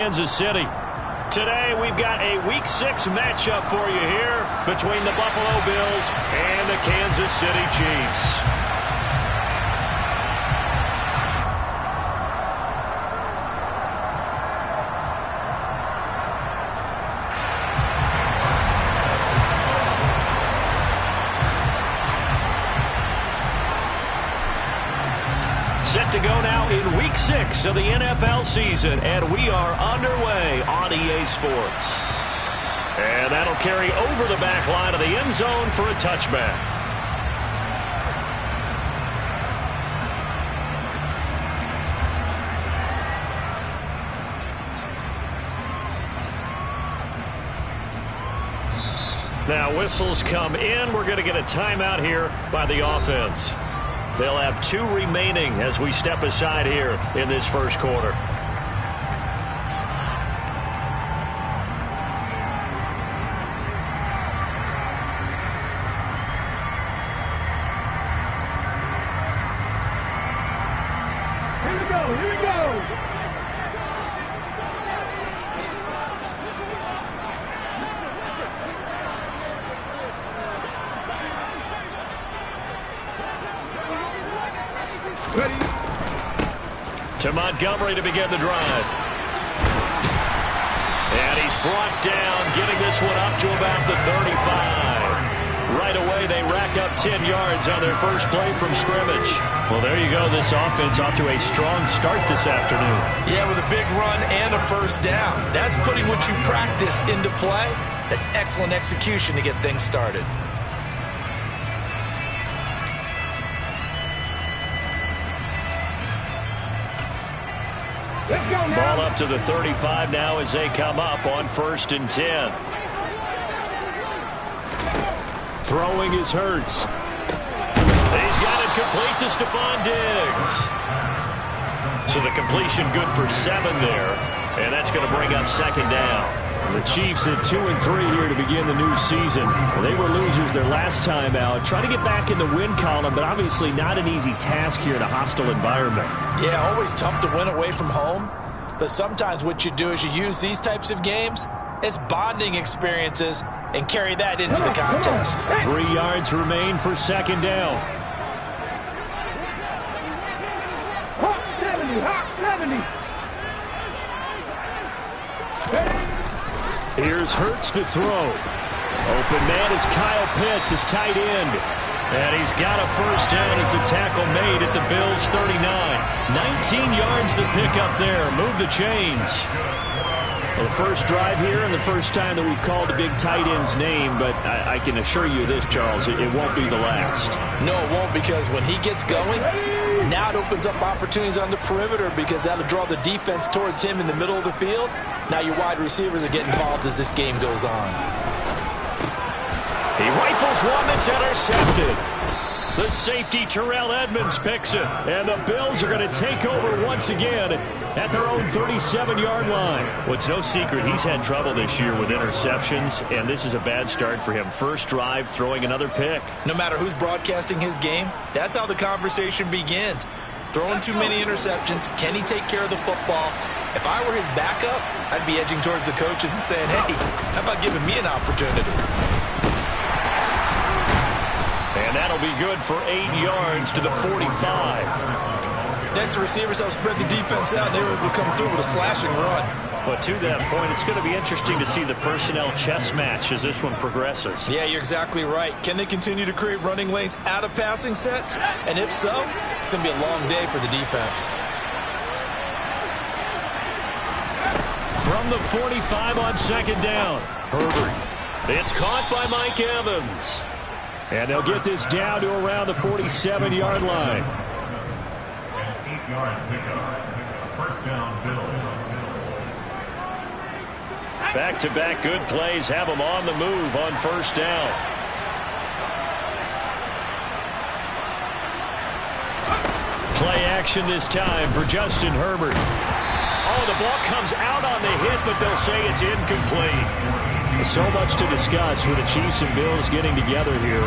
Kansas City. Today we've got a Week 6 matchup for you here between the Buffalo Bills and the Kansas City Chiefs. Set to go now in Week 6 of the NFL season, and we are underway on EA Sports. And that'll carry over the back line of the end zone for a touchback. Now whistles come in. We're going to get a timeout here by the offense. They'll have 2 remaining as we step aside here in this first quarter. Here we go, here we go. Ready. To Montgomery to begin the drive. And he's brought down, getting this one up to about the 35. Right away, they rack up 10 yards on their first play from scrimmage. Well, there you go. This offense off to a strong start this afternoon. Yeah, with a big run and a first down. That's putting what you practice into play. That's excellent execution to get things started. Ball up to the 35 now as they come up on 1st and 10. Throwing is Hurts. He's got it complete to Stephon Diggs. So the completion good for 7 there. And that's going to bring up 2nd down. The Chiefs at 2-3 here to begin the new season. Well, they were losers their last time out. Try to get back in the win column, but obviously not an easy task here in a hostile environment. Yeah, always tough to win away from home. But sometimes what you do is you use these types of games as bonding experiences and carry that into the contest. 3 yards remain for 2nd down. Hawk 70, Hawk 70. Here's Hurts to throw. Open man is Kyle Pitts, his tight end. And he's got a first down as the tackle made at the Bills' 39. 19 yards to pick up there. Move the chains. Well, the first drive here and the first time that we've called the big tight end's name, but I can assure you this, Charles, it won't be the last. No, it won't, because when he gets going, now it opens up opportunities on the perimeter because that'll draw the defense towards him in the middle of the field. Now your wide receivers are getting involved as this game goes on. He rifles one that's intercepted. The safety, Terrell Edmonds, picks it. And the Bills are going to take over once again at their own 37-yard line. Well, it's no secret he's had trouble this year with interceptions, and this is a bad start for him. First drive, throwing another pick. No matter who's broadcasting his game, that's how the conversation begins. Throwing too many interceptions, can he take care of the football? If I were his backup, I'd be edging towards the coaches and saying, hey, how about giving me an opportunity? And that'll be good for 8 yards to the 45. That's the receivers help spread the defense out, and they were able to come through with a slashing run. But to that point, it's going to be interesting to see the personnel chess match as this one progresses. Yeah, you're exactly right. Can they continue to create running lanes out of passing sets? And if so, it's going to be a long day for the defense. From the 45 on 2nd down, Herbert. It's caught by Mike Evans. And they'll get this down to around the 47-yard line. An 8-yard pickup. First down, Bills. Back-to-back good plays have them on the move on 1st down. Play action this time for Justin Herbert. Oh, the ball comes out on the hit but they'll say it's incomplete. So much to discuss with the Chiefs and Bills getting together here.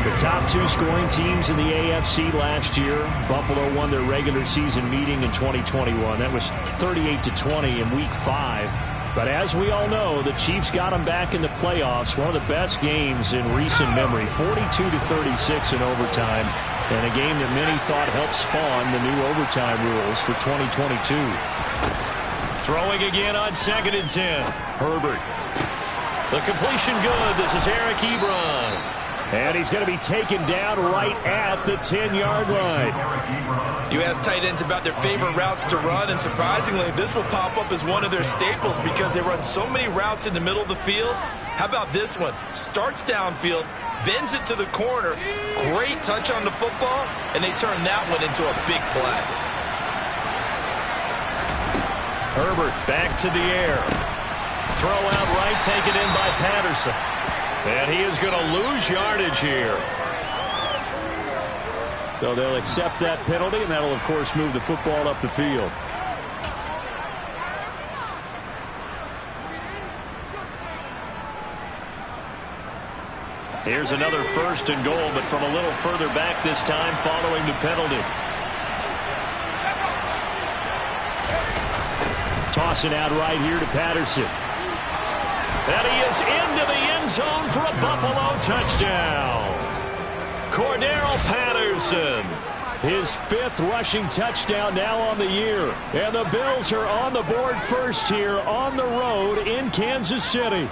The top two scoring teams in the AFC last year. Buffalo won their regular season meeting in 2021. That was 38-20 in Week 5. But as we all know, the Chiefs got them back in the playoffs. One of the best games in recent memory. 42-36 in overtime. And a game that many thought helped spawn the new overtime rules for 2022. Throwing again on 2nd and 10. Herbert. The completion good. This is Eric Ebron. And he's going to be taken down right at the 10-yard line. You ask tight ends about their favorite routes to run, and surprisingly, this will pop up as one of their staples because they run so many routes in the middle of the field. How about this one? Starts downfield, bends it to the corner. Great touch on the football, and they turn that one into a big play. Herbert back to the air. Throw out right, taken in by Patterson. And he is going to lose yardage here. So they'll accept that penalty, and that'll, of course, move the football up the field. Here's another 1st and goal, but from a little further back this time following the penalty. Tossing out right here to Patterson. And he is into the end zone for a Buffalo touchdown. Cordero Patterson. His 5th rushing touchdown now on the year. And the Bills are on the board first here on the road in Kansas City.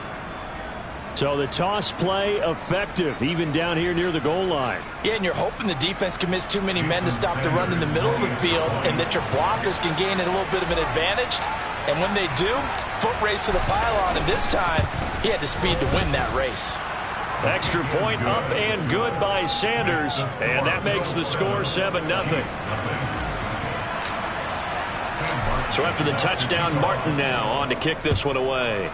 So the toss play effective, even down here near the goal line. Yeah, and you're hoping the defense commits too many men to stop the run in the middle of the field and that your blockers can gain a little bit of an advantage. And when they do, foot race to the pylon, and this time he had the speed to win that race. Extra point up and good by Sanders, and that makes the score 7-0. So after the touchdown, Martin now on to kick this one away.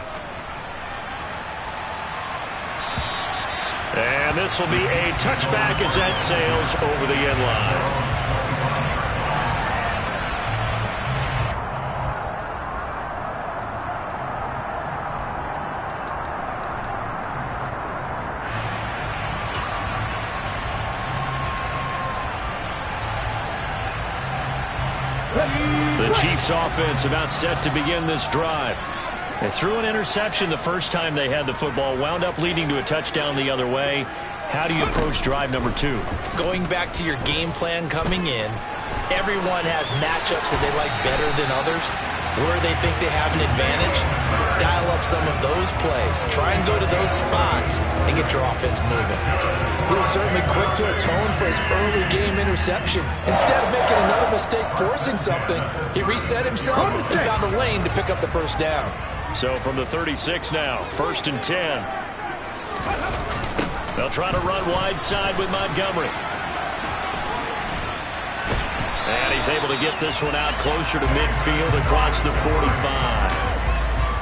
And this will be a touchback as that sails over the end line. The Chiefs offense about set to begin this drive. They threw an interception the first time they had the football, wound up leading to a touchdown the other way. How do you approach drive number 2? Going back to your game plan coming in, everyone has matchups that they like better than others. Where they think they have an advantage, dial up some of those plays. Try and go to those spots and get your offense moving. He was certainly quick to atone for his early game interception. Instead of making another mistake forcing something, he reset himself and found a lane to pick up the first down. So from the 36 now, 1st and 10. They'll try to run wide side with Montgomery. And he's able to get this one out closer to midfield across the 45.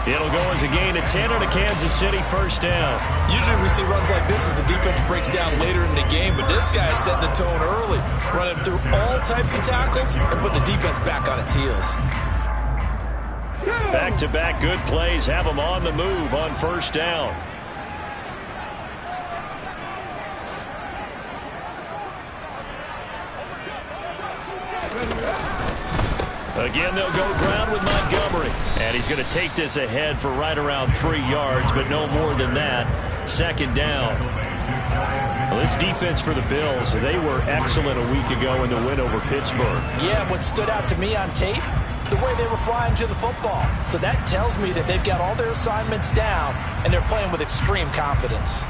It'll go as a gain of 10 and a Kansas City first down. Usually we see runs like this as the defense breaks down later in the game, but this guy is setting the tone early, running through all types of tackles and put the defense back on its heels. Back-to-back good plays have them on the move on first down. Again, they'll go ground with Montgomery. And he's going to take this ahead for right around 3 yards, but no more than that. 2nd down. Well, this defense for the Bills, they were excellent a week ago in the win over Pittsburgh. Yeah, what stood out to me on tape, the way they were flying to the football. So that tells me that they've got all their assignments down, and they're playing with extreme confidence.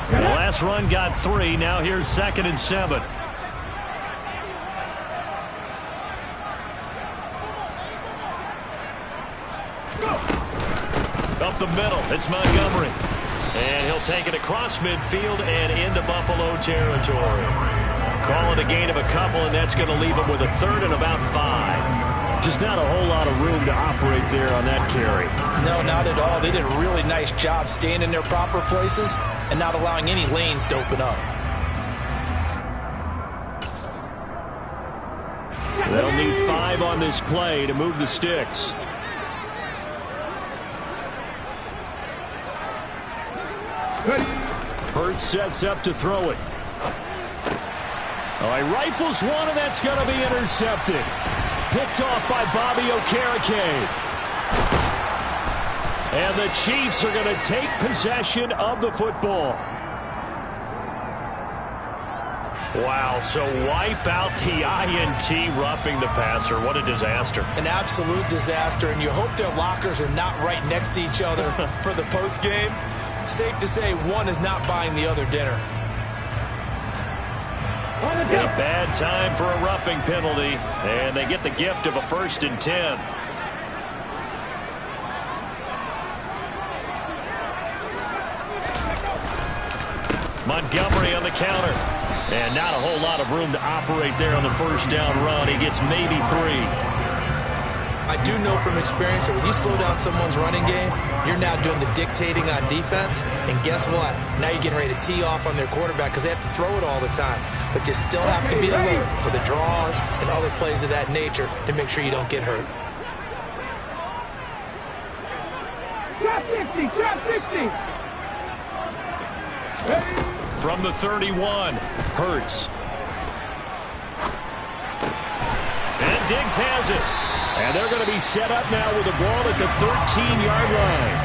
The last run got 3. Now here's 2nd and 7. Up the middle, it's Montgomery. And he'll take it across midfield and into Buffalo territory. Call it a gain of a couple, and that's going to leave him with a 3rd and about 5. Just not a whole lot of room to operate there on that carry. No, not at all. They did a really nice job staying in their proper places and not allowing any lanes to open up. They'll need 5 on on this play to move the sticks. Hurts sets up to throw it. Oh, he rifles one, and that's going to be intercepted. Picked off by Bobby Okereke. And the Chiefs are going to take possession of the football. Wow, so wipe out the INT roughing the passer. What a disaster. An absolute disaster, and you hope their lockers are not right next to each other for the postgame. Safe to say one is not buying the other dinner. A bad time for a roughing penalty, and they get the gift of a 1st and 10. Montgomery on the counter. And not a whole lot of room to operate there on the first down run. He gets maybe 3. I do know from experience that when you slow down someone's running game, you're now doing the dictating on defense. And guess what? Now you're getting ready to tee off on their quarterback because they have to throw it all the time. But you still have to be alert for the draws and other plays of that nature to make sure you don't get hurt. Shot 60, shot 60. From the 31, Hurts. And Diggs has it. And they're going to be set up now with the ball at the 13-yard line.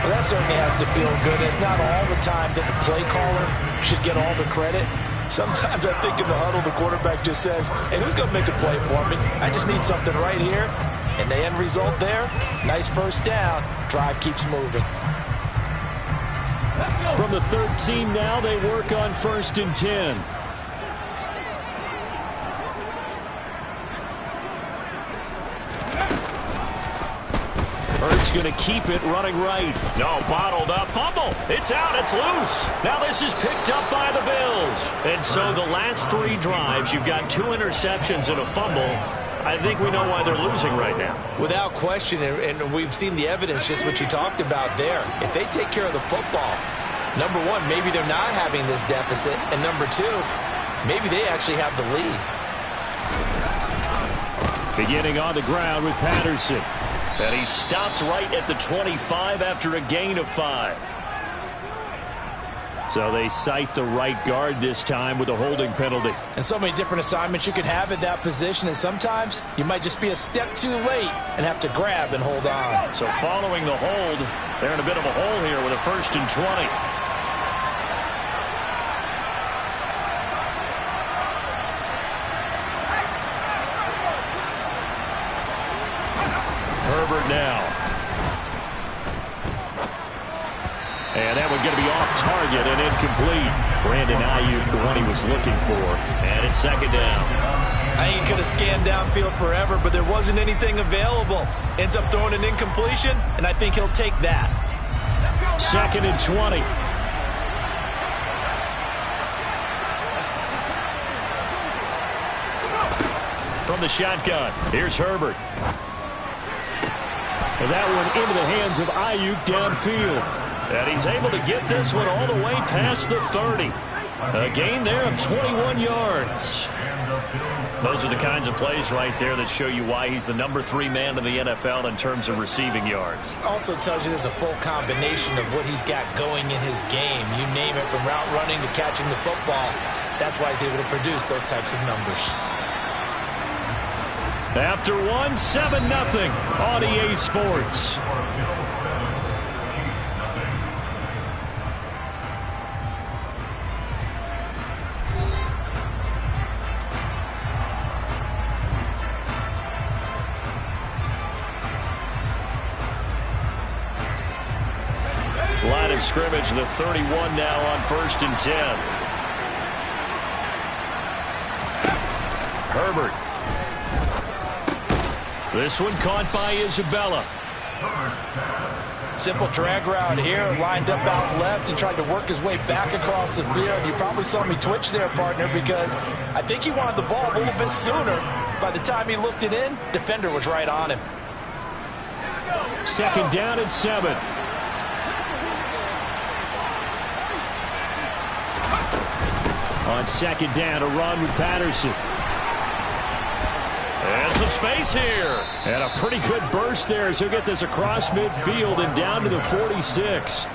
Well, that certainly has to feel good. It's not all the time that the play caller should get all the credit. Sometimes I think in the huddle, the quarterback just says, hey, who's going to make a play for me? I just need something right here. And the end result there, nice first down. Drive keeps moving. From the 13 now, they work on 1st and 10. Hurts going to keep it running right. No, bottled up. Fumble. It's out. It's loose. Now this is picked up by the Bills. And so the last 3 drives, you've got 2 interceptions and a fumble. I think we know why they're losing right now. Without question, and we've seen the evidence, just what you talked about there. If they take care of the football, number one, maybe they're not having this deficit. And number 2, maybe they actually have the lead. Beginning on the ground with Patterson. And he stopped right at the 25 after a gain of 5. So they cite the right guard this time with a holding penalty. And so many different assignments you can have at that position. And sometimes you might just be a step too late and have to grab and hold on. So following the hold, they're in a bit of a hole here with a 1st and 20. Herbert now. And that one going to be off target and incomplete. Brandon Ayuk, the one he was looking for. And it's 2nd down. I think he could have scanned downfield forever, but there wasn't anything available. Ends up throwing an incompletion, and I think he'll take that. 2nd and 20. From the shotgun, here's Herbert. And that one into the hands of Ayuk downfield. And he's able to get this one all the way past the 30. A gain there of 21 yards. Those are the kinds of plays right there that show you why he's the number 3 man in the NFL in terms of receiving yards. Also tells you there's a full combination of what he's got going in his game. You name it, from route running to catching the football. That's why he's able to produce those types of numbers. After 1, 7-0 on EA Sports. Line of scrimmage, the 31 now on 1st and 10. Herbert. This one caught by Isabella. Simple drag route here, lined up out left and tried to work his way back across the field. You probably saw me twitch there, partner, because I think he wanted the ball a little bit sooner. By the time he looked it in, defender was right on him. 2nd down and 7. On 2nd down, a run with Patterson. some space here. And a pretty good burst there as he'll get this across midfield and down to the 46.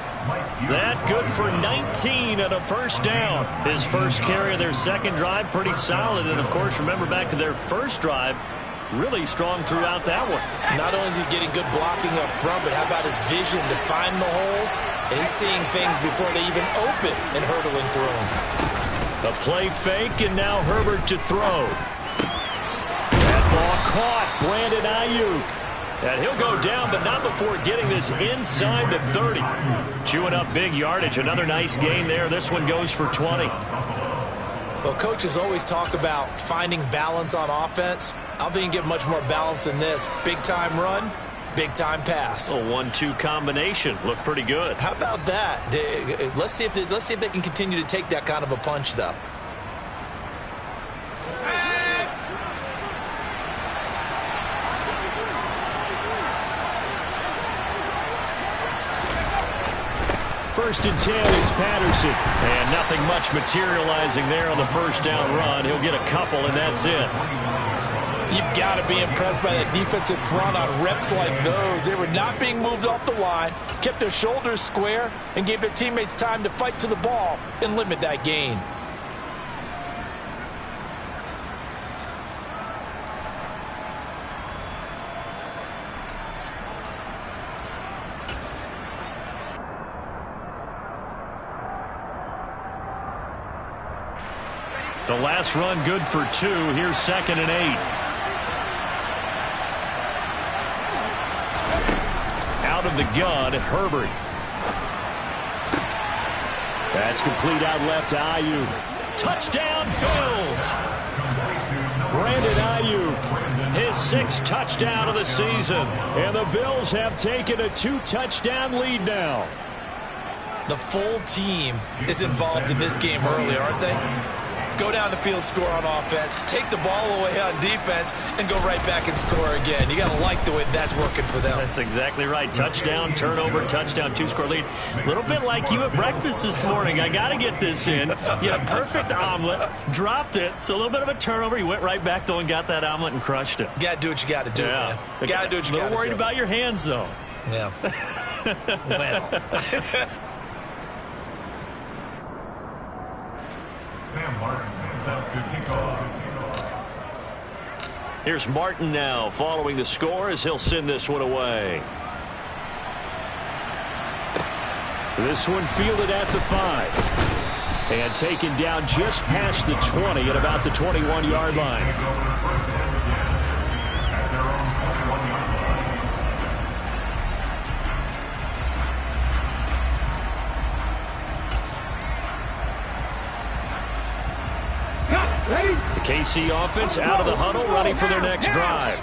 That good for 19 and a first down. His first carry of their second drive, pretty solid. And, of course, remember back to their first drive, really strong throughout that one. Not only is he getting good blocking up front, but how about his vision to find the holes? And he's seeing things before they even open and hurdling through them. A play fake, and now Herbert to throw. That ball caught. Brandon Ayuk. And he'll go down, but not before getting this inside the 30. Chewing up big yardage. Another nice gain there. This one goes for 20. Well, coaches always talk about finding balance on offense. I don't think you get much more balance than this. Big-time run, big-time pass. A 1-2 combination. Looked pretty good. How about that? Let's see if they can continue to take that kind of a punch, though. First and 10, it's Patterson. And nothing much materializing there on the first down run. He'll get a couple, and that's it. You've got to be impressed by that defensive front on reps like those. They were not being moved off the line, kept their shoulders square, and gave their teammates time to fight to the ball and limit that gain. The last run good for 2. Here's 2nd and 8. Out of the gun, Herbert. That's complete out left to Ayuk. Touchdown, Bills! Brandon Ayuk, his 6th touchdown of the season. And the Bills have taken a 2-touchdown lead now. The full team is involved in this game early, aren't they? Go down the field, score on offense, take the ball away on defense, and go right back and score again. You got to like the way that's working for them. That's exactly right. Touchdown, turnover, touchdown, 2-score lead. A little bit like you at breakfast this morning. I got to get this in. You had a perfect omelet, dropped it, so a little bit of a turnover. You went right back, though, and got that omelet and crushed it. You got to do what you got to do, man. You got to do what you got to do. A little worried about your hands, though. Yeah. Well. Sam Martin set to kick off. Here's Martin now following the score as he'll send this one away. This one fielded at the 5. And taken down just past the 20 at about the 21-yard line. The KC offense out of the huddle, ready for their next drive.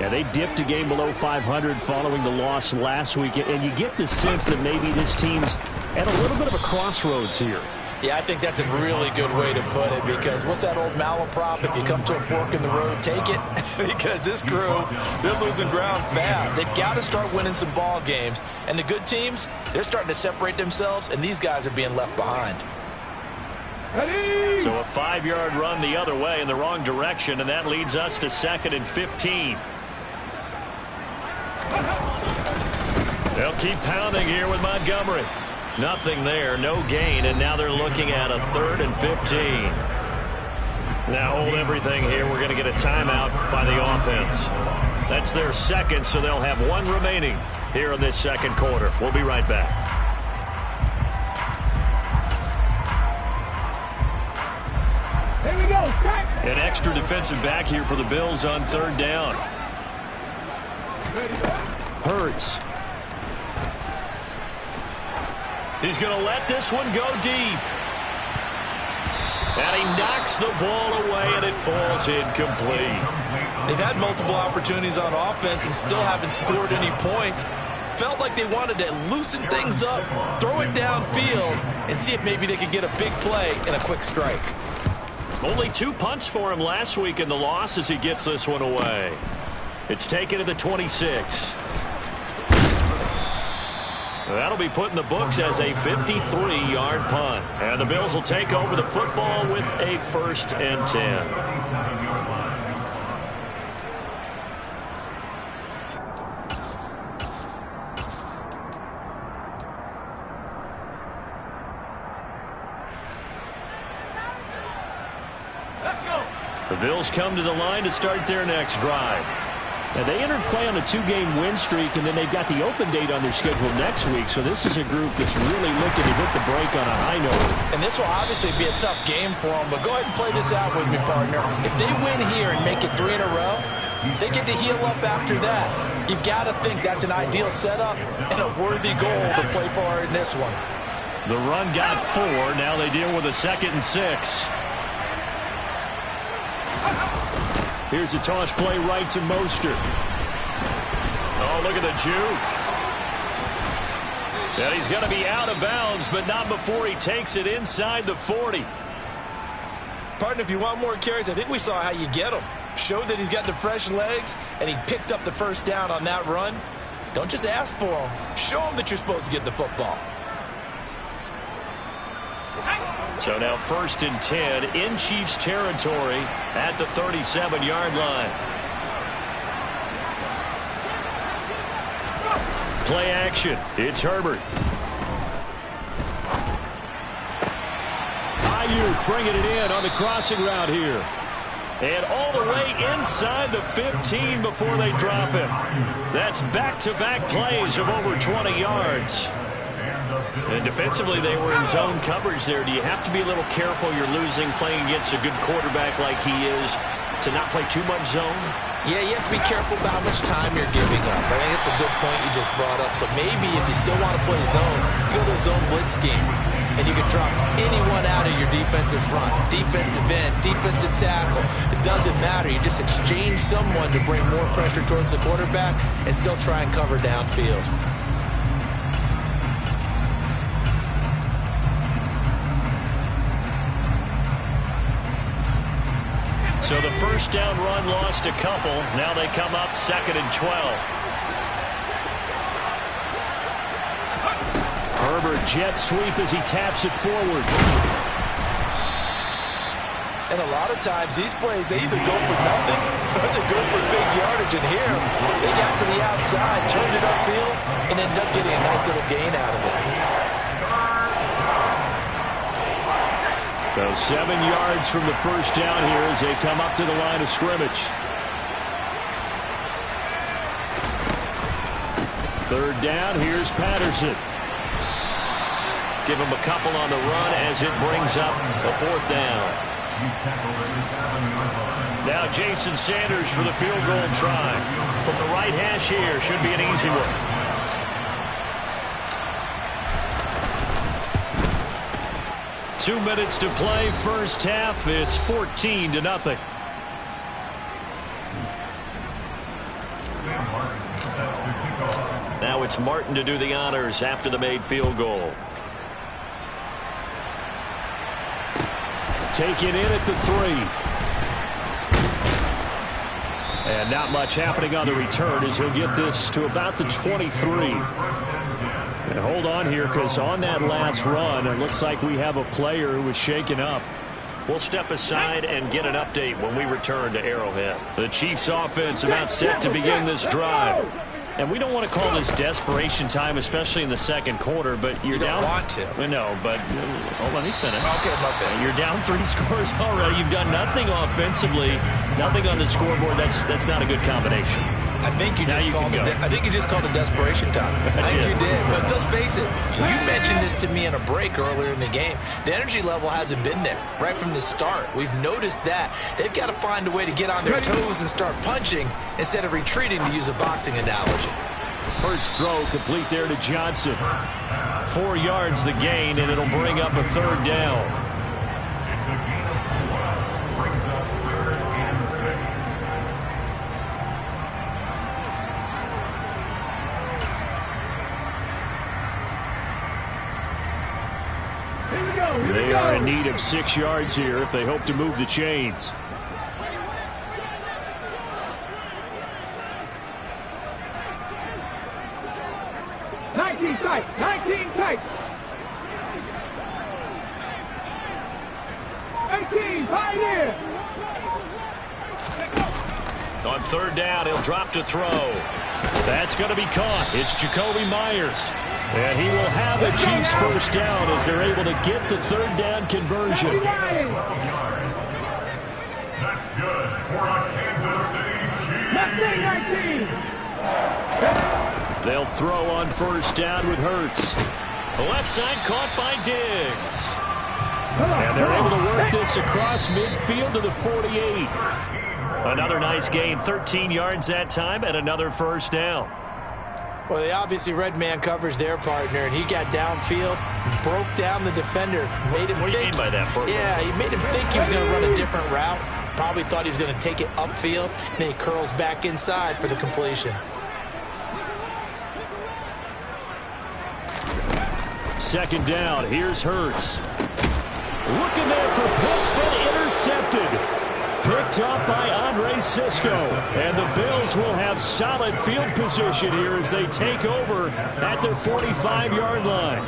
Yeah, they dipped a game below 500 following the loss last week, and you get the sense that maybe this team's at a little bit of a crossroads here. Yeah, I think that's a really good way to put it, because what's that old malaprop? If you come to a fork in the road, take it. Because this crew, they're losing ground fast. They've got to start winning some ball games. And the good teams, they're starting to separate themselves, and these guys are being left behind. So a 5-yard run the other way in the wrong direction, and that leads us to 2nd and 15. They'll keep pounding here with Montgomery. Nothing there, no gain, and now they're looking at a 3rd and 15. Now hold everything here. We're going to get a timeout by the offense. That's their 2nd, so they'll have 1 remaining here in this 2nd quarter. We'll be right back. Here we go. An extra defensive back here for the Bills on 3rd down. Hurts. He's going to let this one go deep. And he knocks the ball away, and it falls incomplete. They've had multiple opportunities on offense and still haven't scored any points. Felt like they wanted to loosen things up, throw it downfield, and see if maybe they could get a big play and a quick strike. Only 2 punts for him last week in the loss as he gets this one away. It's taken to the 26. That'll be put in the books as a 53-yard punt. And the Bills will take over the football with a 1st and 10. Bills come to the line to start their next drive. And they entered play on a 2-game win streak, and then they've got the open date on their schedule next week. So this is a group that's really looking to hit the break on a high note. And this will obviously be a tough game for them, but go ahead and play this out with me, partner. If they win here and make it 3 in a row, they get to heal up after that. You've got to think that's an ideal setup and a worthy goal to play for in this one. The run got 4. Now they deal with a 2nd and 6. Here's a toss play right to Mostert. Oh, look at the juke. And he's going to be out of bounds, but not before he takes it inside the 40. Partner, if you want more carries, I think we saw how you get them. Showed that he's got the fresh legs, and he picked up the first down on that run. Don't just ask for them. Show them that you're supposed to get the football. So now 1st and 10 in Chiefs territory at the 37-yard line. Play action. It's Herbert. Ayuk bringing it in on the crossing route here. And all the way inside the 15 before they drop him. That's back-to-back plays of over 20 yards. And defensively, they were in zone coverage there. Do you have to be a little careful? You're losing playing against a good quarterback like he is to not play too much zone? Yeah, you have to be careful about how much time you're giving up. I think it's a good point you just brought up. So maybe if you still want to play zone, you go to a zone blitz scheme. And you can drop anyone out of your defensive front. Defensive end, defensive tackle. It doesn't matter. You just exchange someone to bring more pressure towards the quarterback and still try and cover downfield. So the first down run lost a couple. Now they come up 2nd and 12. Herbert jet sweep as he taps it forward. And a lot of times these plays, they either go for nothing or they go for big yardage. And here, they got to the outside, turned it upfield, and ended up getting a nice little gain out of it. So 7 yards from the first down here as they come up to the line of scrimmage. 3rd down, here's Patterson. Give him a couple on the run as it brings up a 4th down. Now Jason Sanders for the field goal try. From the right hash here, should be an easy one. Two minutes to play, first half. It's 14-0. Now it's Martin to do the honors after the made field goal. Taken in at the 3. And not much happening on the return as he'll get this to about the 23. And hold on here, because on that last run, it looks like we have a player who was shaken up. We'll step aside and get an update when we return to Arrowhead. The Chiefs offense about set to begin this drive. And we don't want to call this desperation time, especially in the second quarter, but you're down. You don't want to. No, but let me finish. Okay, my bad. You're down 3 scores already. You've done nothing offensively, nothing on the scoreboard. That's not a good combination. I think you just called it desperation time. I think you did. But let's face it, you mentioned this to me in a break earlier in the game. The energy level hasn't been there right from the start. We've noticed that. They've got to find a way to get on their toes and start punching instead of retreating, to use a boxing analogy. Hurts throw complete there to Johnson. 4 yards the gain, and it'll bring up a 3rd down. They are in need of 6 yards here if they hope to move the chains. Tight, 19 tight. 18, pioneer. On 3rd down, he'll drop to throw. That's going to be caught. It's Jacoby Myers. And he will have a Chiefs first down as they're able to get the 3rd down conversion. That's good. They'll throw on first down with Hurts. The left side caught by Diggs. And they're able to work this across midfield to the 48. Another nice gain, 13 yards that time, and another first down. Well, they obviously read man coverage their partner, and he got downfield, broke down the defender, made him What do you think. mean by that, Bert? Yeah, he made him think he was going to run a different route. Probably thought he was going to take it upfield, and then he curls back inside for the completion. Second down, here's Hurts. Looking there for Pitts, but intercepted. Picked up by Andre Cisco. And the Bills will have solid field position here as they take over at their 45-yard line.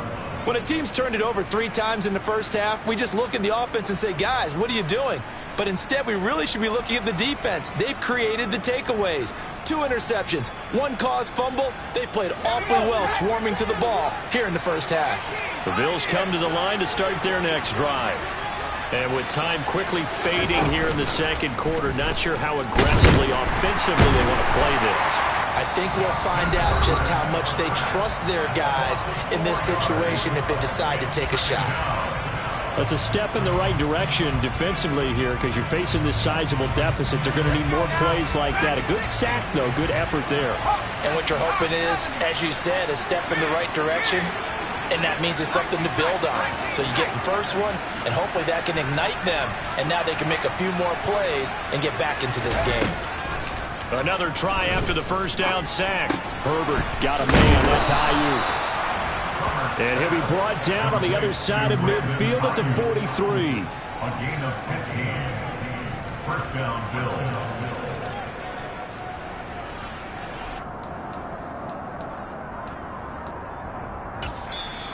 When a team's turned it over 3 times in the first half, we just look at the offense and say, guys, what are you doing? But instead, we really should be looking at the defense. They've created the takeaways. 2 interceptions, 1 caused fumble. They played awfully well swarming to the ball here in the first half. The Bills come to the line to start their next drive. And with time quickly fading here in the second quarter, not sure how aggressively, offensively they want to play this. I think we'll find out just how much they trust their guys in this situation if they decide to take a shot. That's a step in the right direction defensively here because you're facing this sizable deficit. They're going to need more plays like that. A good sack, though. Good effort there. And what you're hoping is, as you said, a step in the right direction, and that means it's something to build on. So you get the first one, and hopefully that can ignite them, and now they can make a few more plays and get back into this game. Another try after the first down sack. Herbert got a man. That's Ayuk. And he'll be brought down on the other side of midfield at the 43. A gain of 15. First down, Bills.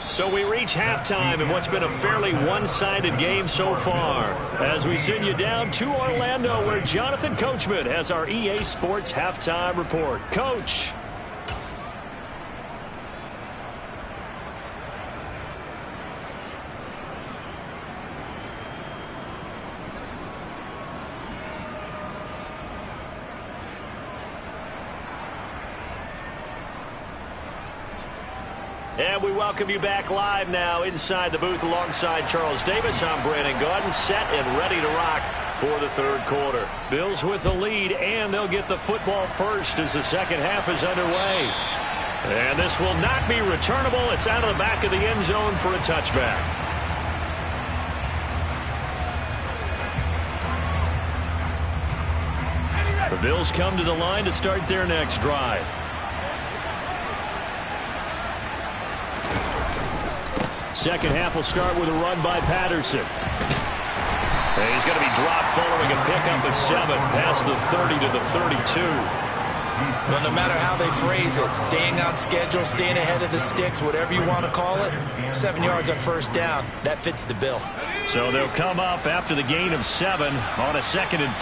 So we reach halftime in what's been a fairly one-sided game so far. As we send you down to Orlando, where Jonathan Coachman has our EA Sports halftime report. Coach. And we welcome you back live now inside the booth alongside Charles Davis. I'm Brandon Gaudin, set and ready to rock for the third quarter. Bills with the lead, and they'll get the football first as the second half is underway. And this will not be returnable. It's out of the back of the end zone for a touchback. The Bills come to the line to start their next drive. Second half will start with a run by Patterson. And he's going to be dropped following a pickup of 7 past the 30 to the 32. Well, no matter how they phrase it, staying on schedule, staying ahead of the sticks, whatever you want to call it, 7 yards on first down, that fits the bill. So they'll come up after the gain of 7 on a 2nd and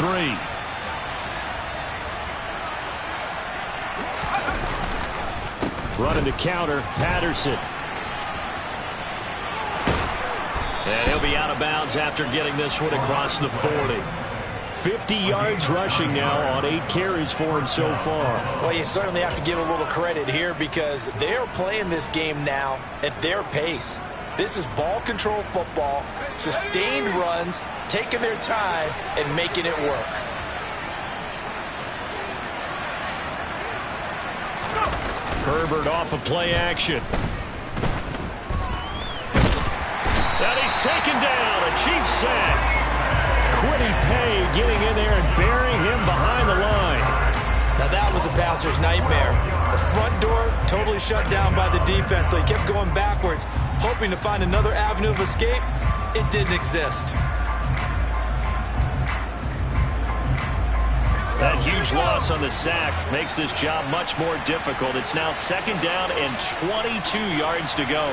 3. Running to counter, Patterson. And he'll be out of bounds after getting this one across the 40. 50 yards rushing now on 8 carries for him so far. Well, you certainly have to give a little credit here because they're playing this game now at their pace. This is ball control football, sustained runs, taking their time, and making it work. Herbert off of play action. And he's taken down, a Chiefs sack. Quiddy Pay getting in there and burying him behind the line. Now that was a passer's nightmare. The front door totally shut down by the defense, so he kept going backwards, hoping to find another avenue of escape. It didn't exist. That huge loss on the sack makes this job much more difficult. It's now 2nd down and 22 yards to go.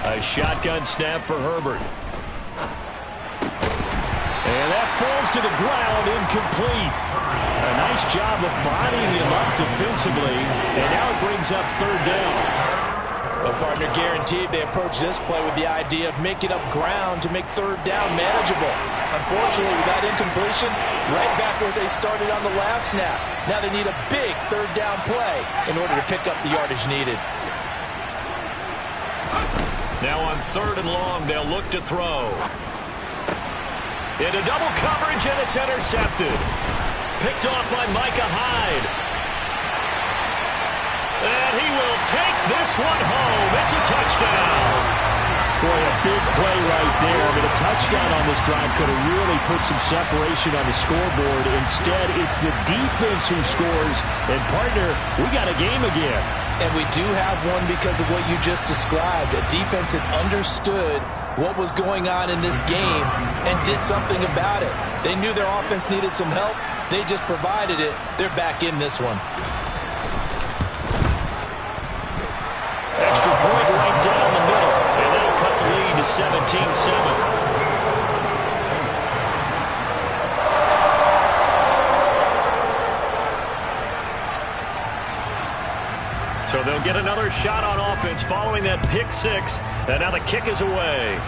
A shotgun snap for Herbert. And that falls to the ground, incomplete. A nice job of bodying him up defensively, and now it brings up 3rd down. Well, partner, guaranteed they approach this play with the idea of making up ground to make third down manageable. Unfortunately, with that incompletion, right back where they started on the last snap. Now they need a big third down play in order to pick up the yardage needed. Now on 3rd and long, they'll look to throw. Into double coverage, and it's intercepted. Picked off by Micah Hyde. And he will take this one home. It's a touchdown. Boy, a big play right there. I mean, a touchdown on this drive could have really put some separation on the scoreboard. Instead, it's the defense who scores. And, partner, we got a game again. And we do have one because of what you just described. A defense that understood what was going on in this game and did something about it. They knew their offense needed some help. They just provided it. They're back in this one. Extra point right down the middle. And that'll cut the lead to 17-7. So they'll get another shot on offense following that pick six. And now the kick is away.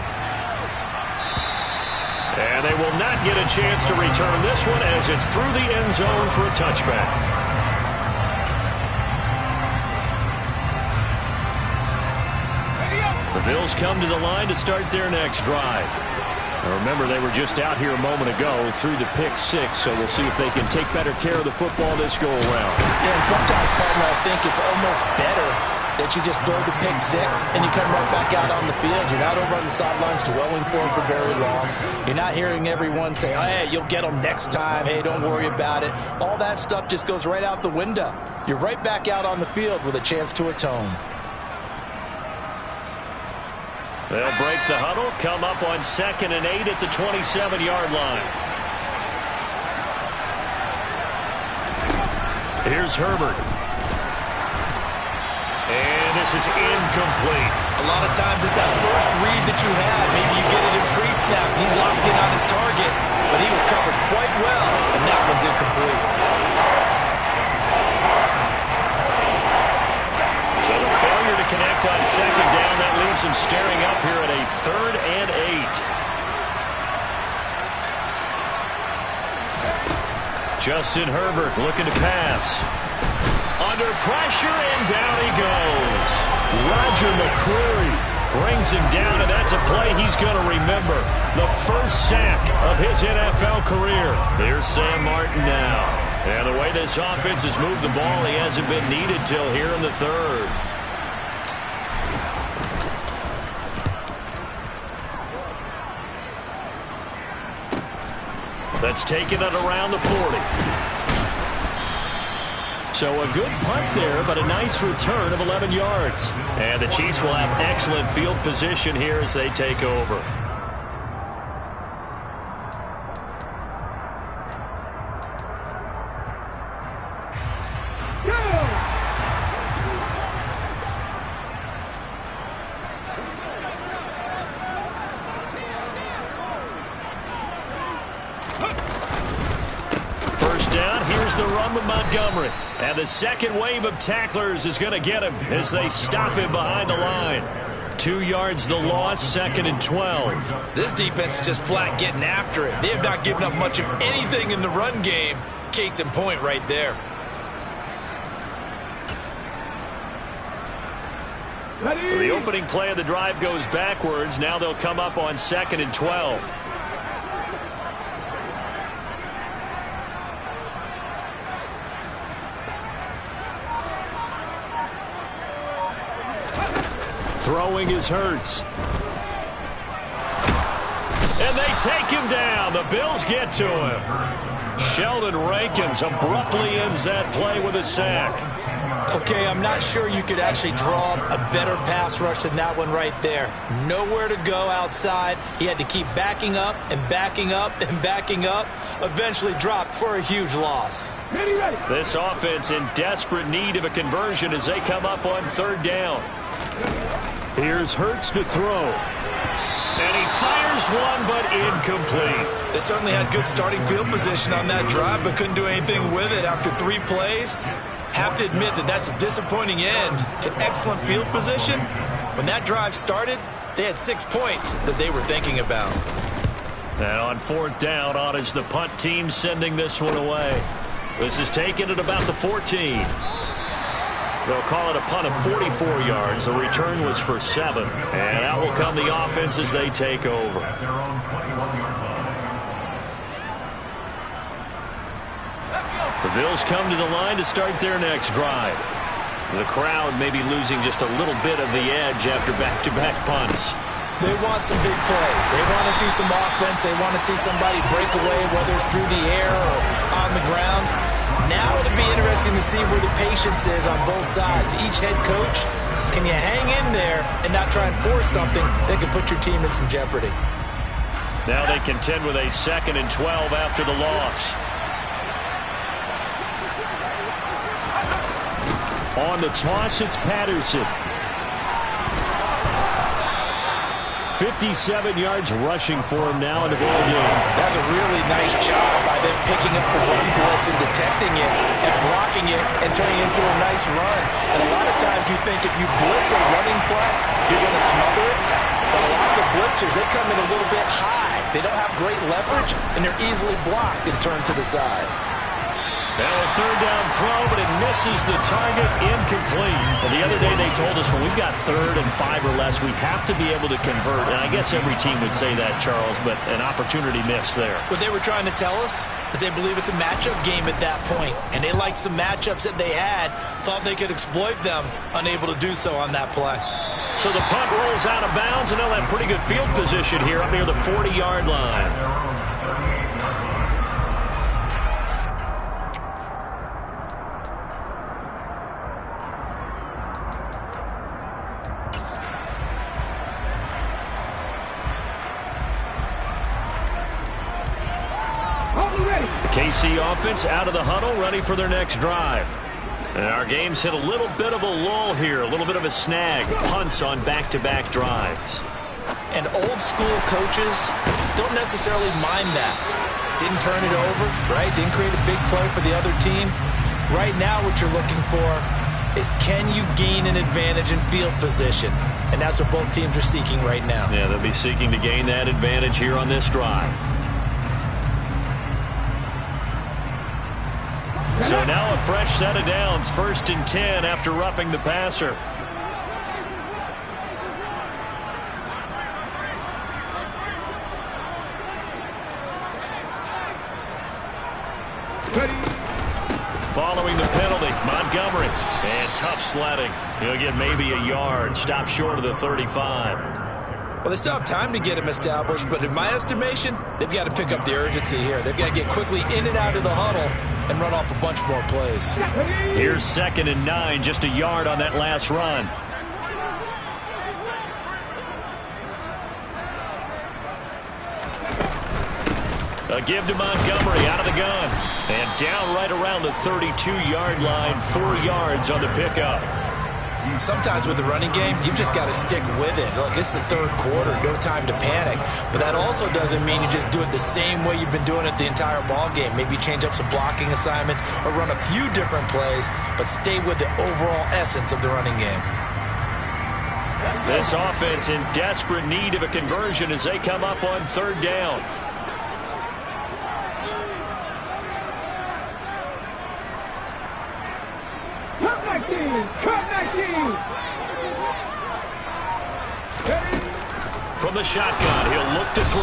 And they will not get a chance to return this one as it's through the end zone for a touchback. The Bills come to the line to start their next drive. Now remember, they were just out here a moment ago through the pick six, so we'll see if they can take better care of the football this go-around. Yeah, and sometimes, partner, I think it's almost better that you just throw the pick six and you come right back out on the field. You're not over on the sidelines dwelling for it for very long. You're not hearing everyone say, oh, hey, you'll get them next time. Hey, don't worry about it. All that stuff just goes right out the window. You're right back out on the field with a chance to atone. They'll break the huddle, come up on 2nd and 8 at the 27-yard line. Here's Herbert. And this is incomplete. A lot of times it's that first read that you had. Maybe you get it in pre-snap. He's locked in on his target, but he was covered quite well, and that one's incomplete. So the failure to connect on 2nd down, that leaves them staring up here at a 3rd and 8. Justin Herbert looking to pass. Under pressure, and down he goes. Roger McCreary brings him down, and that's a play he's going to remember. The first sack of his NFL career. Here's Sam Martin now. And the way this offense has moved the ball, he hasn't been needed till here in the 3rd. That's taken it around the 40. So a good punt there, but a nice return of 11 yards. And the Chiefs will have excellent field position here as they take over. Montgomery. And the second wave of tacklers is going to get him as they stop him behind the line. 2 yards the loss, 2nd and 12. This defense is just flat getting after it. They have not given up much of anything in the run game. Case in point right there. So the opening play of the drive goes backwards. Now they'll come up on 2nd and 12. Throwing is Hurts. And they take him down. The Bills get to him. Sheldon Rankins abruptly ends that play with a sack. Okay, I'm not sure you could actually draw a better pass rush than that one right there. Nowhere to go outside. He had to keep backing up and backing up and backing up. Eventually dropped for a huge loss. This offense in desperate need of a conversion as they come up on 3rd down. Here's Hurts to throw. And he fires Fires one, but incomplete. They certainly had good starting field position on that drive, but couldn't do anything with it after 3 plays. Have to admit that that's a disappointing end to excellent field position. When that drive started, they had 6 points that they were thinking about. And on 4th down, on is the punt team sending this one away. This is taken at about the 14. They'll call it a punt of 44 yards. The return was for 7. And out will come the offense as they take over. The Bills come to the line to start their next drive. The crowd may be losing just a little bit of the edge after back-to-back punts. They want some big plays. They want to see some offense. They want to see somebody break away, whether it's through the air or on the ground. Now it'll be interesting to see where the patience is on both sides. Each head coach, can you hang in there and not try and force something that could put your team in some jeopardy? Now they contend with a 2nd and 12 after the loss. On the toss, it's Patterson. 57 yards rushing for him now in the ball game. That's a really nice job by them picking up the run blitz and detecting it and blocking it and turning it into a nice run. And a lot of times you think if you blitz a running play, you're going to smother it. But a lot of the blitzers, they come in a little bit high. They don't have great leverage, and they're easily blocked and turned to the side. Now a 3rd down throw, but it misses the target, incomplete. And the other day they told us when we've got 3rd and 5 or less, we have to be able to convert. And I guess every team would say that, Charles, but an opportunity missed there. What they were trying to tell us is they believe it's a matchup game at that point. And they liked some matchups that they had, thought they could exploit them, unable to do so on that play. So the punt rolls out of bounds, and they'll have pretty good field position here up near the 40-yard line. KC offense out of the huddle, ready for their next drive. And our game's hit a little bit of a lull here, a little bit of a snag. Punts on back-to-back drives. And old school coaches don't necessarily mind that. Didn't turn it over, right? Didn't create a big play for the other team. Right now what you're looking for is can you gain an advantage in field position? And that's what both teams are seeking right now. Yeah, they'll be seeking to gain that advantage here on this drive. So now a fresh set of downs, 1st and 10 after roughing the passer. Following the penalty, Montgomery. And tough sledding. He'll get maybe a yard, stop short of the 35. Well, they still have time to get him established, but in my estimation, they've got to pick up the urgency here. They've got to get quickly in and out of the huddle and run off a bunch more plays. Here's 2nd and 9, just a yard on that last run. A give to Montgomery out of the gun. And down right around the 32-yard line, 4 yards on the pickup. Sometimes with the running game, you've just got to stick with it. Look, it's the 3rd quarter, no time to panic. But that also doesn't mean you just do it the same way you've been doing it the entire ball game. Maybe change up some blocking assignments or run a few different plays, but stay with the overall essence of the running game. This offense in desperate need of a conversion as they come up on 3rd down. From the shotgun, he'll look to throw.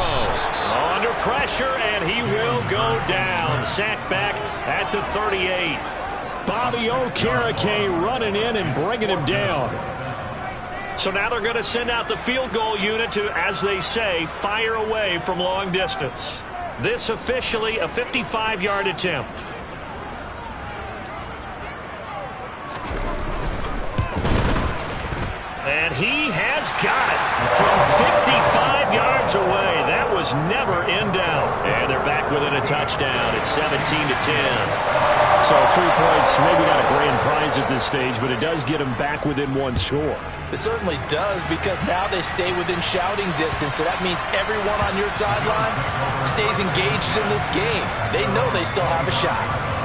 Under pressure, and he will go down. Sacked back at the 38. Bobby Okereke running in and bringing him down. So now they're going to send out the field goal unit to, as they say, fire away from long distance. This officially a 55-yard attempt. And he has got it from 55 5 yards away. That was never in doubt. And they're back within a touchdown. It's 17-10. So 3 points, maybe not a grand prize at this stage, but it does get them back within one score. It certainly does, because now they stay within shouting distance, so that means everyone on your sideline stays engaged in this game. They know they still have a shot.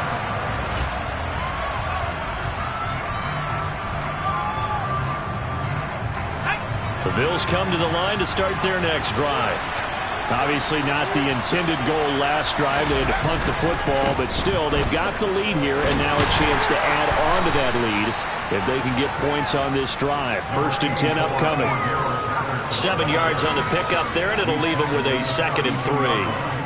The Bills come to the line to start their next drive. Obviously not the intended goal last drive. They had to punt the football, but still, they've got the lead here, and now a chance to add on to that lead if they can get points on this drive. 1st and 10 upcoming. 7 yards on the pickup there, and it'll leave them with a 2nd and 3.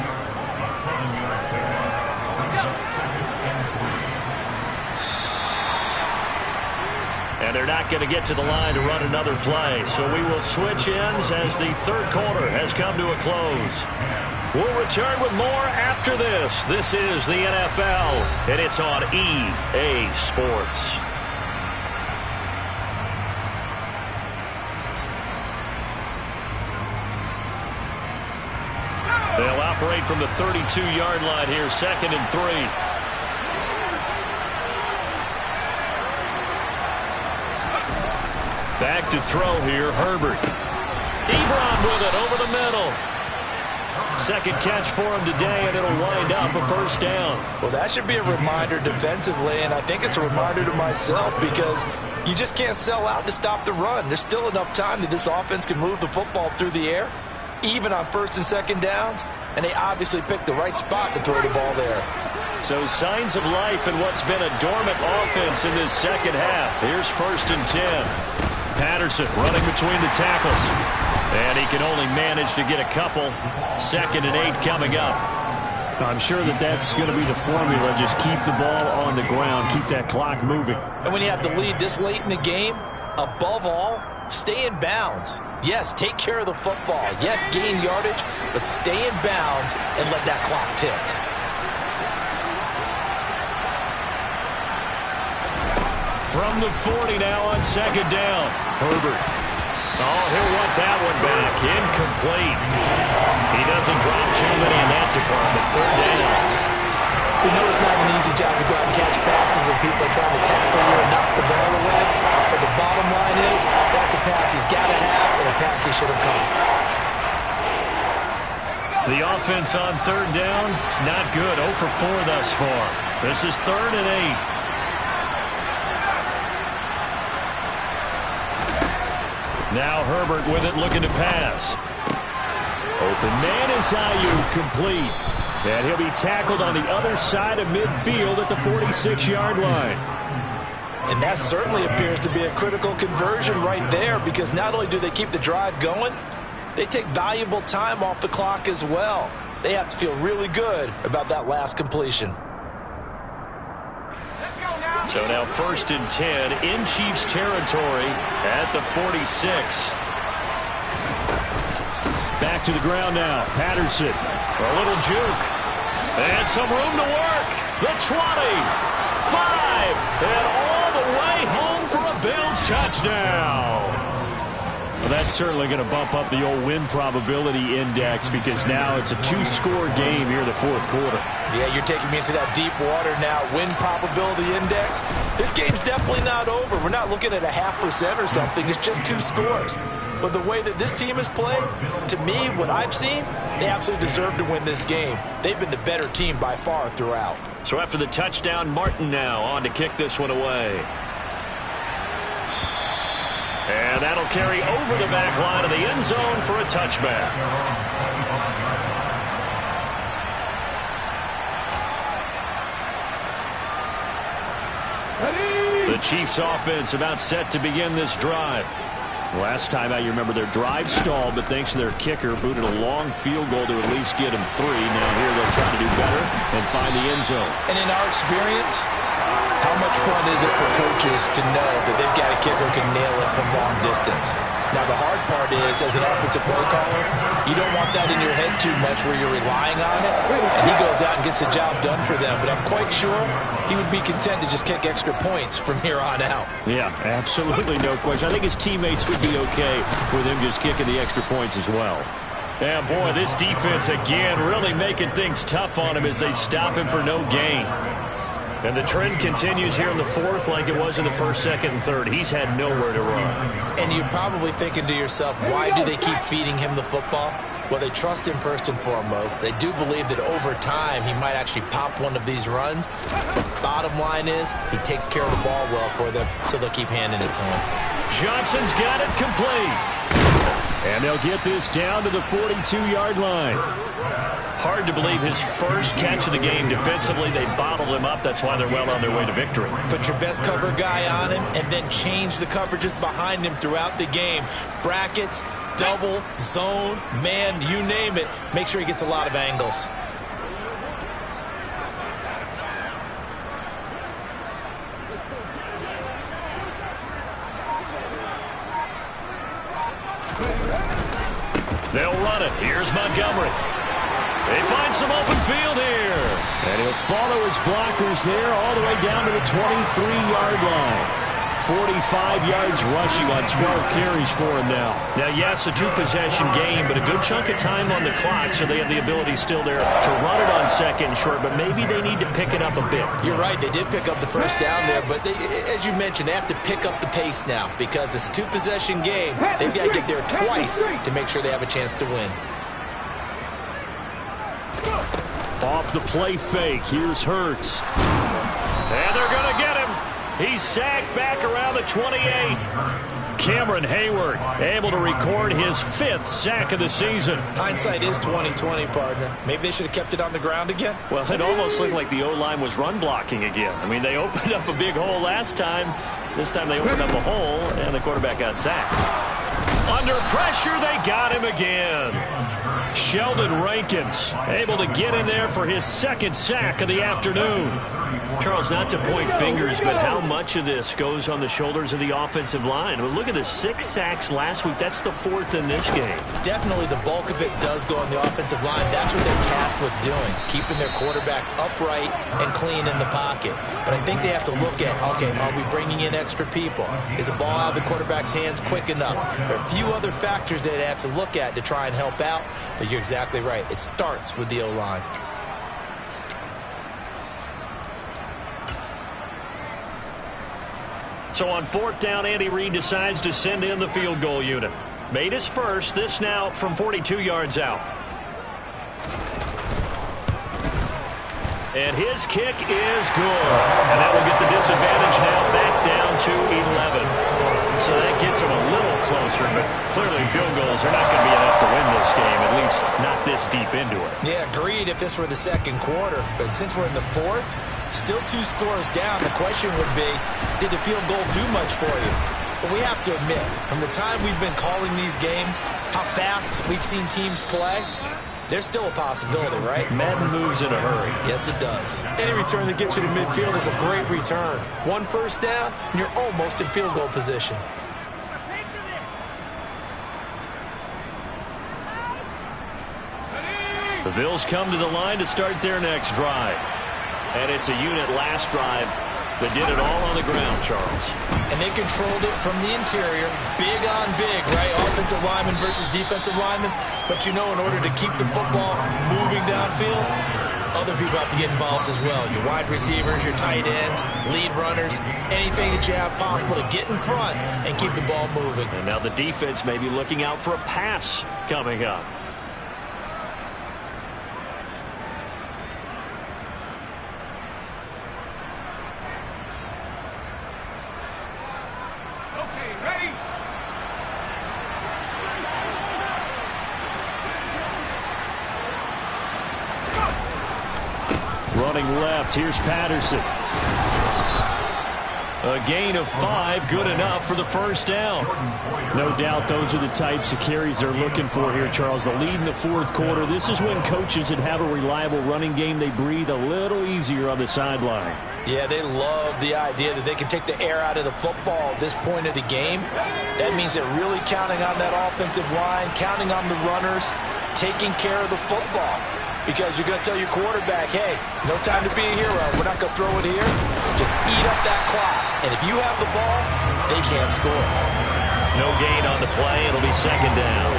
And they're not going to get to the line to run another play. So we will switch ends as the 3rd quarter has come to a close. We'll return with more after this. This is the NFL, and it's on EA Sports. They'll operate from the 32-yard line here, 2nd and 3. Back to throw here, Herbert. Ebron with it over the middle. 2nd catch for him today, and it'll wind up a 1st down. Well, that should be a reminder defensively, and I think it's a reminder to myself, because you just can't sell out to stop the run. There's still enough time that this offense can move the football through the air, even on 1st and 2nd downs, and they obviously picked the right spot to throw the ball there. So signs of life in what's been a dormant offense in this 2nd half. Here's 1st and 10. Patterson running between the tackles. And he can only manage to get a couple. 2nd and 8 coming up. I'm sure that that's going to be the formula. Just keep the ball on the ground. Keep that clock moving. And when you have the lead this late in the game, above all, stay in bounds. Yes, take care of the football. Yes, gain yardage, but stay in bounds and let that clock tick. From the 40 now on 2nd down. Herbert. Oh, he'll want that one back. Incomplete. He doesn't drop too many in that department. 3rd down. We know it's not an easy job to go out and catch passes when people are trying to tackle you and knock the ball away. But the bottom line is, that's a pass he's got to have and a pass he should have caught. The offense on 3rd down, not good. 0 for 4 thus far. This is 3rd and 8. Now Herbert with it, looking to pass. Open man is Ayuk, complete. And he'll be tackled on the other side of midfield at the 46-yard line. And that certainly appears to be a critical conversion right there, because not only do they keep the drive going, they take valuable time off the clock as well. They have to feel really good about that last completion. So now 1st and 10 in Chiefs territory at the 46. Back to the ground now. Patterson. A little juke. And some room to work. The 20. 5. And all the way home for a Bills touchdown. Well, that's certainly going to bump up the old win probability index, because now it's a 2-score game here in the 4th quarter. Yeah, you're taking me into that deep water now. Win probability index. This game's definitely not over. We're not looking at a 0.5% or something. It's just 2 scores. But the way that this team has played, to me, what I've seen, they absolutely deserve to win this game. They've been the better team by far throughout. So after the touchdown, Martin now on to kick this one away. And that'll carry over the back line of the end zone for a touchback. The Chiefs offense about set to begin this drive. Last time out, you remember their drive stalled, but thanks to their kicker, booted a long field goal to at least get them 3. Now here they'll try to do better and find the end zone. And in our experience, how much fun is it for coaches to know that they've got a kicker who can nail it from long distance? Now, the hard part is, as an offensive play caller, you don't want that in your head too much where you're relying on it. And he goes out and gets the job done for them. But I'm quite sure he would be content to just kick extra points from here on out. Yeah, absolutely no question. I think his teammates would be okay with him just kicking the extra points as well. And boy, this defense again really making things tough on him as they stop him for no gain. And the trend continues here in the fourth like it was in the first, second, and third. He's had nowhere to run. And you're probably thinking to yourself, why do they keep feeding him the football? Well, they trust him first and foremost. They do believe that over time he might actually pop one of these runs. But bottom line is he takes care of the ball well for them, so they'll keep handing it to him. Johnson's got it complete. And they'll get this down to the 42-yard line. Hard to believe his first catch of the game defensively. They bottled him up. That's why they're well on their way to victory. Put your best cover guy on him and then change the coverages behind him throughout the game. Brackets, double, zone, man, you name it. Make sure he gets a lot of angles. They'll run it. Here's Montgomery. They find some open field here. And he'll follow his blockers there all the way down to the 23-yard line. 45 yards rushing on 12 carries for him now. Now, yes, a two-possession game, but a good chunk of time on the clock, so they have the ability still there to run it on second and short, but maybe they need to pick it up a bit. You're right. They did pick up the first down there, but as you mentioned, they have to pick up the pace now because it's a two-possession game. They've got to get there twice to make sure they have a chance to win. Off the play fake, here's Hurts. And they're going to get him. He's sacked back around the 28. Cameron Hayward able to record his 5th sack of the season. Hindsight is 20/20, partner. Maybe they should have kept it on the ground again. Well, it almost looked like the O-line was run blocking again. I mean, they opened up a big hole last time. This time they opened up a hole, and the quarterback got sacked. Under pressure, they got him again. Sheldon Rankins able to get in there for his 2nd sack of the afternoon. Charles, not to point fingers, but how much of this goes on the shoulders of the offensive line? Well, look at the 6 sacks last week. That's the 4th in this game. Definitely the bulk of it does go on the offensive line. That's what they're tasked with doing, keeping their quarterback upright and clean in the pocket. But I think they have to look at, okay, are we bringing in extra people? Is the ball out of the quarterback's hands quick enough? There are a few other factors that they have to look at to try and help out, but you're exactly right. It starts with the O-line. So on 4th down, Andy Reid decides to send in the field goal unit. Made his first, this now from 42 yards out. And his kick is good. And that will get the disadvantage now back down to 11. So that gets them a little closer, but clearly field goals are not going to be enough to win this game, at least not this deep into it. Yeah, agreed if this were the 2nd quarter. But since we're in the 4th, still 2 scores down, the question would be, did the field goal do much for you? But we have to admit, from the time we've been calling these games, how fast we've seen teams play, there's still a possibility, right? Madden moves in a hurry. Yes, it does. Any return that gets you to midfield is a great return. 1 first down, and you're almost in field goal position. The Bills come to the line to start their next drive. And it's a unit last drive that did it all on the ground, Charles. And they controlled it from the interior. Big on big, right? Offensive lineman versus defensive lineman. But you know, in order to keep the football moving downfield, other people have to get involved as well. Your wide receivers, your tight ends, lead runners, anything that you have possible to get in front and keep the ball moving. And now the defense may be looking out for a pass coming up. Running left, here's Patterson. A gain of 5, good enough for the first down. No doubt those are the types of carries they're looking for here, Charles. The lead in the 4th quarter. This is when coaches that have a reliable running game, they breathe a little easier on the sideline. Yeah, they love the idea that they can take the air out of the football at this point of the game. That means they're really counting on that offensive line, counting on the runners, taking care of the football. Because you're going to tell your quarterback, hey, no time to be a hero. We're not going to throw it here. Just eat up that clock. And if you have the ball, they can't score. No gain on the play. It'll be 2nd down.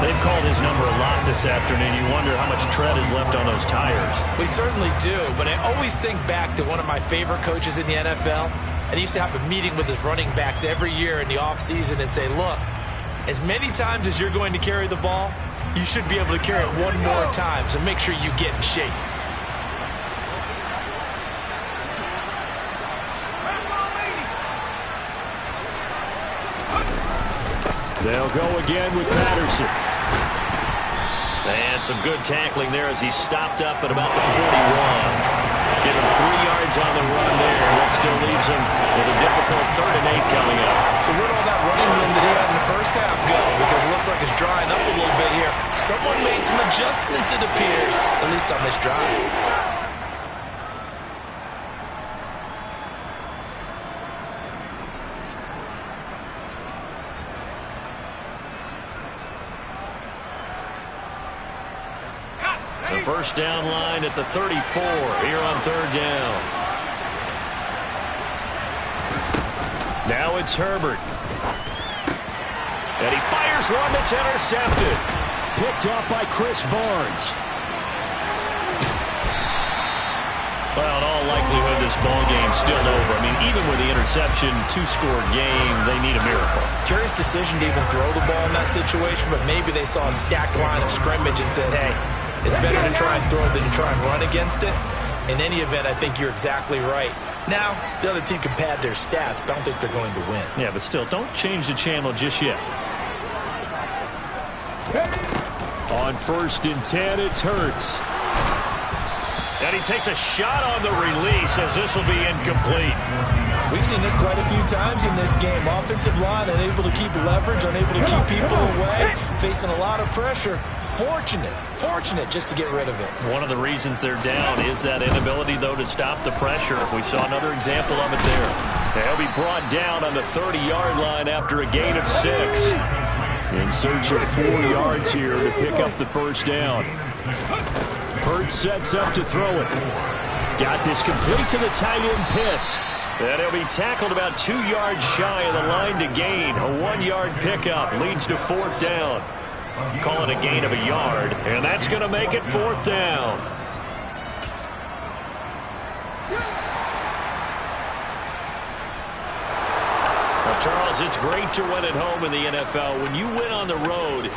They've called his number a lot this afternoon. You wonder how much tread is left on those tires. We certainly do, but I always think back to one of my favorite coaches in the NFL, and he used to have a meeting with his running backs every year in the offseason and say, look, as many times as you're going to carry the ball, you should be able to carry it one more time, so make sure you get in shape. They'll go again with Patterson. And some good tackling there as he stopped up at about the 41. Give him 3 yards on the run there. That still leaves him with a difficult 3rd and 8 coming up. So where'd all that running room that he had in the first half go? Because it looks like it's drying up a little bit here. Someone made some adjustments, it appears, at least on this drive. The first down line at the 34 here on 3rd down. Now it's Herbert. And he fires one that's intercepted. Picked off by Chris Barnes. Well, in all likelihood, this ball game's still over. I mean, even with the interception, 2-score game, they need a miracle. Curious decision to even throw the ball in that situation, but maybe they saw a stacked line of scrimmage and said, hey, it's better to try and throw than to try and run against it. In any event, I think you're exactly right. Now, the other team can pad their stats, but I don't think they're going to win. Yeah, but still, don't change the channel just yet. On 1st and 10, it's Hurts. And he takes a shot on the release as this will be incomplete. We've seen this quite a few times in this game. Offensive line unable to keep leverage, unable to keep people away, facing a lot of pressure. Fortunate just to get rid of it. One of the reasons they're down is that inability, though, to stop the pressure. We saw another example of it there. They'll be brought down on the 30-yard line after a gain of 6. In search of 4 yards here to pick up the first down. Hurts sets up to throw it. Got this complete to the tight end Pitts. And he'll be tackled about 2 yards shy of the line to gain. A 1-yard pickup leads to 4th down. Call it a gain of a yard, and that's going to make it 4th down. Now, Charles, it's great to win at home in the NFL. When you win on the road,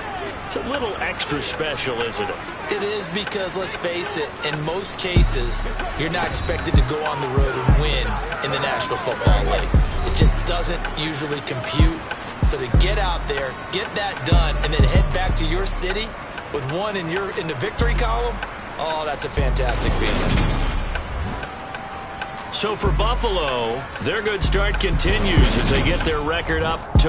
it's a little extra special, isn't it? It is because, let's face it, in most cases, you're not expected to go on the road and win in the National Football League. It just doesn't usually compute. So to get out there, get that done, and then head back to your city with one in the victory column, oh, that's a fantastic feeling. So for Buffalo, their good start continues as they get their record up to